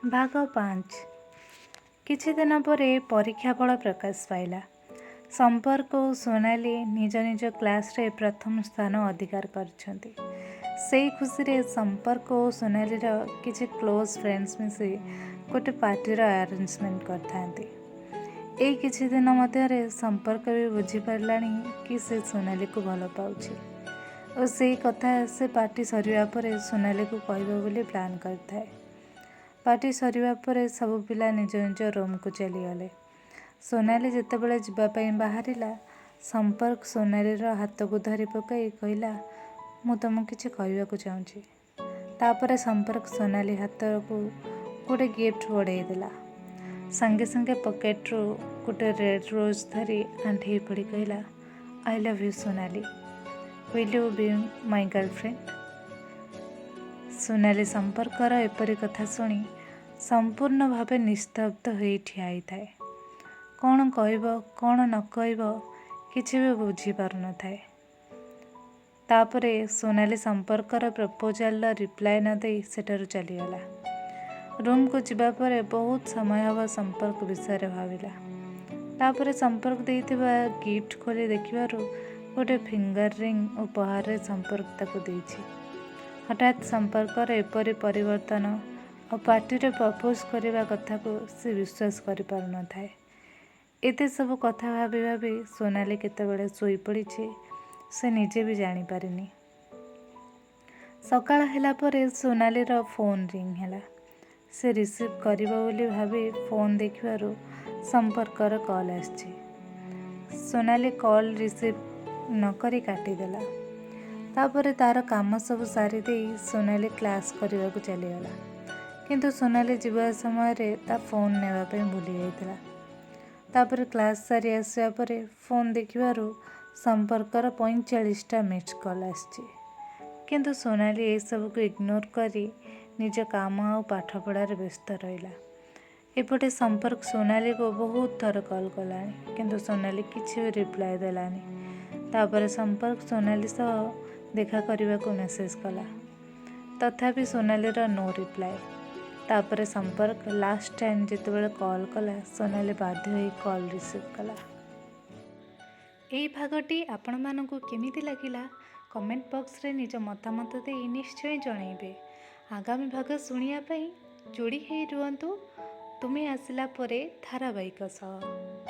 ଭାଗ 5। କିଛି ଦିନ ପରେ ପରୀକ୍ଷା ଫଳ ପ୍ରକାଶ ପାଇଲା। ସମ୍ପର୍କ ଓ ସୋନାଲି ନିଜ ନିଜ କ୍ଲାସରେ ପ୍ରଥମ ସ୍ଥାନ ଅଧିକାର କରିଛନ୍ତି। ସେଇ ଖୁସିରେ ସମ୍ପର୍କ ଓ ସୋନାଲିର କିଛି କ୍ଲୋଜ୍ ଫ୍ରେଣ୍ଡସ୍ ମିଶି ଗୋଟେ ପାର୍ଟିର ଆରେଞ୍ଜମେଣ୍ଟ କରିଥାନ୍ତି। ଏଇ କିଛି ଦିନ ମଧ୍ୟରେ ସମ୍ପର୍କ ବି ବୁଝିପାରିଲାଣି କି ସେ ସୋନାଲିକୁ ଭଲ ପାଉଛି ଓ ସେଇ କଥା ସେ ପାର୍ଟି ସରିବା ପରେ ସୋନାଲିକୁ କହିବ ବୋଲି ପ୍ଲାନ୍ କରିଥାଏ। ପାର୍ଟି ସରିବା ପରେ ସବୁ ପିଲା ନିଜ ନିଜ ରୁମ୍କୁ ଚାଲିଗଲେ। ସୋନାଲି ଯେତେବେଳେ ଯିବା ପାଇଁ ବାହାରିଲା, ସମ୍ପର୍କ ସୋନାଲିର ହାତକୁ ଧରି ପକାଇ କହିଲା, ମୁଁ ତୁମକୁ କିଛି କହିବାକୁ ଚାହୁଁଛି। ତାପରେ ସମ୍ପର୍କ ସୋନାଲି ହାତକୁ ଗୋଟେ ଗିଫ୍ଟ ବଢ଼େଇ ଦେଲା। ସାଙ୍ଗେ ସାଙ୍ଗେ ପକେଟରୁ ଗୋଟେ ରେଡ୍ ରୋଜ୍ ଧରି ଆଣ୍ଠେଇ ପଡ଼ି କହିଲା, I love you Sonali, will you be my girlfriend. Sonali ସମ୍ପର୍କର ଏପରି କଥା ଶୁଣି ସମ୍ପୂର୍ଣ୍ଣ ଭାବେ ନିସ୍ତବ୍ଧ ହୋଇ ଠିଆ ହୋଇଥାଏ। କ'ଣ କହିବ କ'ଣ ନ କହିବ କିଛି ବି ବୁଝିପାରୁନଥାଏ। ତାପରେ ସୋନାଲି ସମ୍ପର୍କର ପ୍ରପୋଜାଲର ରିପ୍ଲାଏ ନ ଦେଇ ସେଠାରୁ ଚାଲିଗଲା। ରୁମ୍କୁ ଯିବା ପରେ ବହୁତ ସମୟ ହେବ ସମ୍ପର୍କ ବିଷୟରେ ଭାବିଲା। ତାପରେ ସମ୍ପର୍କ ଦେଇଥିବା ଗିଫ୍ଟ ଖୋଲି ଦେଖିବାରୁ ଗୋଟେ ଫିଙ୍ଗର ରିଙ୍ଗ ଉପହାରରେ ସମ୍ପର୍କ ତାକୁ ଦେଇଛି। ହଠାତ୍ ସମ୍ପର୍କର ଏପରି ପରିବର୍ତ୍ତନ ଆଉ ପାର୍ଟିରେ ପ୍ରପୋଜ କରିବା କଥାକୁ ସେ ବିଶ୍ୱାସ କରିପାରୁନଥାଏ। ଏତେ ସବୁ କଥା ଭାବି ଭାବି ସୋନାଲି କେତେବେଳେ ଶୋଇପଡ଼ିଛି ସେ ନିଜେ ବି ଜାଣିପାରିନି। ସକାଳ ହେଲା ପରେ ସୋନାଲିର ଫୋନ୍ ରିଙ୍ଗ ହେଲା। ସେ ରିସିଭ୍ କରିବ ବୋଲି ଭାବି ଫୋନ୍ ଦେଖିବାରୁ ସମ୍ପର୍କର କଲ୍ ଆସିଛି। ସୋନାଲି କଲ୍ ରିସିଭ୍ ନକରି କାଟିଦେଲା। ତାପରେ ତା'ର କାମ ସବୁ ସାରିଦେଇ ସୋନାଲି କ୍ଲାସ୍ କରିବାକୁ ଚାଲିଗଲା। କିନ୍ତୁ ସୋନାଲି ଯିବା ସମୟରେ ତା ଫୋନ୍ ନେବା ପାଇଁ ଭୁଲି ଯାଇଥିଲା। ତାପରେ କ୍ଲାସ୍ ସାରି ଆସିବା ପରେ ଫୋନ୍ ଦେଖିବାରୁ ସମ୍ପର୍କର 45ଟା ମିସ୍ଡ କଲ୍ ଆସିଛି। କିନ୍ତୁ ସୋନାଲି ଏସବୁକୁ ଇଗ୍ନୋର କରି ନିଜ କାମ ଆଉ ପାଠପଢ଼ାରେ ବ୍ୟସ୍ତ ରହିଲା। ଏପଟେ ସମ୍ପର୍କ ସୋନାଲିକୁ ବହୁତ ଥର କଲ୍ କଲାଣି, କିନ୍ତୁ ସୋନାଲି କିଛି ବି ରିପ୍ଲାଏ ଦେଲାନି। ତାପରେ ସମ୍ପର୍କ ସୋନାଲି ସହ ଦେଖା କରିବାକୁ ମେସେଜ୍ କଲା, ତଥାପି ସୋନାଲିର ନୋ ରିପ୍ଲାଏ। ତାପରେ ସମ୍ପର୍କ ଲାଷ୍ଟ ଟାଇମ୍ ଯେତେବେଳେ କଲ୍ କଲା, ସୋନାଲି ବାଧ୍ୟ ହୋଇ କଲ୍ ରିସିଭ୍ କଲା। ଏହି ଭାଗଟି ଆପଣମାନଙ୍କୁ କେମିତି ଲାଗିଲା କମେଣ୍ଟ ବକ୍ସରେ ନିଜ ମତାମତ ଦେଇ ନିଶ୍ଚୟ ଜଣାଇବେ। ଆଗାମୀ ଭାଗ ଶୁଣିବା ପାଇଁ ଯୋଡ଼ି ହେଇ ରୁହନ୍ତୁ ତୁମେ ଆସିଲା ପରେ ଧାରାବାହିକ ସହ।